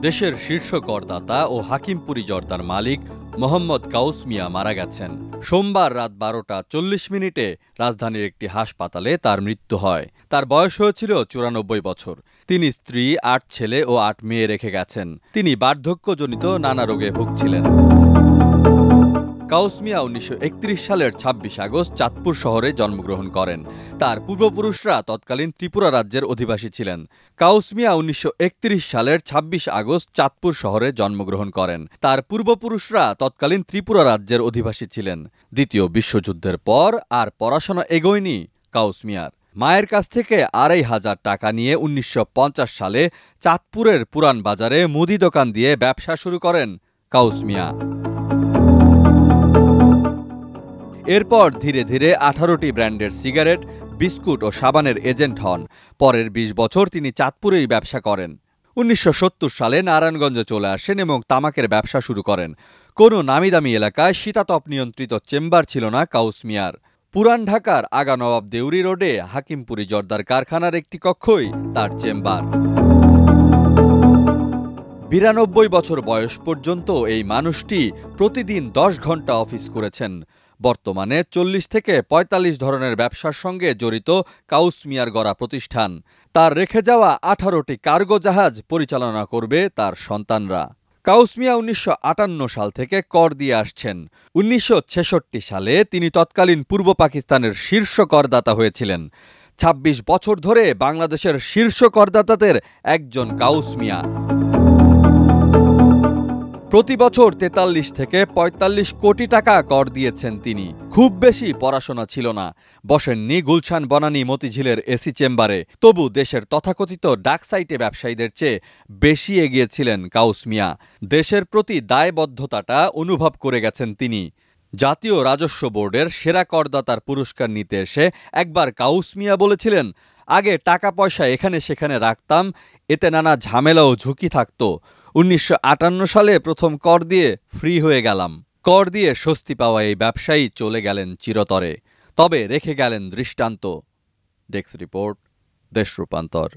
দেশের শীর্ষ করদাতা ও হাকিমপুরি জর্দার মালিক মোহাম্মদ কাউস মিয়া মারা গেছেন। সোমবার রাত 12:40 রাজধানীর একটি হাসপাতালে তার মৃত্যু হয়। তার বয়স হয়েছিল 94 বছর। তিনি স্ত্রী, 8 ছেলে ও 8 মেয়ে রেখে গেছেন। তিনি বার্ধক্যজনিত নানা রোগে ভুগছিলেন। কাউস মিয়া 1931 সালের 26 আগস্ট চাঁদপুর শহরে জন্মগ্রহণ করেন। তার পূর্বপুরুষরা তৎকালীন ত্রিপুরা রাজ্যের অধিবাসী ছিলেন। কাউস মিয়া 1931 সালের 26 আগস্ট চাঁদপুর শহরে জন্মগ্রহণ করেন। তার পূর্বপুরুষরা তৎকালীন ত্রিপুরা রাজ্যের অধিবাসী ছিলেন। দ্বিতীয় বিশ্বযুদ্ধের পর আর পড়াশোনা এগোয়নি কাউস মিয়ার। মায়ের কাছ থেকে 2500 টাকা নিয়ে 1950 সালে চাঁদপুরের পুরান বাজারে মুদি দোকান দিয়ে ব্যবসা শুরু করেন কাউস মিয়া। এরপর ধীরে ধীরে 18টি ব্র্যান্ডের সিগারেট, বিস্কুট ও সাবানের এজেন্ট হন। পরের 20 বছর তিনি চাঁদপুরেই ব্যবসা করেন। 1970 সালে নারায়ণগঞ্জে চলে আসেন এবং তামাকের ব্যবসা শুরু করেন। কোনো নামিদামি এলাকায় শীতাতপ নিয়ন্ত্রিত চেম্বার ছিল না কাউস মিয়ার। পুরান ঢাকার আগা নবাব দেউরি রোডে হাকিমপুরি জর্দার কারখানার একটি কক্ষই তার চেম্বার। 92 বছর বয়স পর্যন্ত এই মানুষটি প্রতিদিন 10 ঘন্টা অফিস করেছেন। বর্তমানে 40 থেকে 45 ধরনের ব্যবসার সঙ্গে জড়িত কাউস মিয়ার গড়া প্রতিষ্ঠান। তার রেখে যাওয়া 18টি কার্গো জাহাজ পরিচালনা করবে তার সন্তানরা। কাউস মিয়া 1958 সাল থেকে কর দিয়ে আসছেন। 1966 সালে তিনি তৎকালীন পূর্ব পাকিস্তানের শীর্ষ করদাতা হয়েছিলেন। 26 বছর ধরে বাংলাদেশের শীর্ষ করদাতাদের একজন কাউস মিয়া। প্রতি বছর 43 থেকে 45 কোটি টাকা কর দিয়েছেন তিনি। খুব বেশি পড়াশোনা ছিল না, বসেননি গুলশান বনানী মতিঝিলের এসি চেম্বারে। তবু দেশের তথাকথিত ডাক সাইটে ব্যবসায়ীদের চেয়ে বেশি এগিয়েছিলেন কাউস মিয়া। দেশের প্রতি দায়বদ্ধতাটা অনুভব করে গেছেন তিনি। জাতীয় রাজস্ব বোর্ডের সেরা করদাতার পুরস্কার নিতে এসে একবার কাউস মিয়া বলেছিলেন, আগে টাকা পয়সা এখানে সেখানে রাখতাম, এতে নানা ঝামেলা ও ঝুঁকি থাকত। 1958 সালে প্রথম কর দিয়ে ফ্রি হয়ে গেলাম। কর দিয়ে স্বস্তি পাওয়া এই ব্যবসায়ী চলে গেলেন চিরতরে, তবে রেখে গেলেন দৃষ্টান্ত। ডেস্ক রিপোর্ট, দেশ রূপান্তর।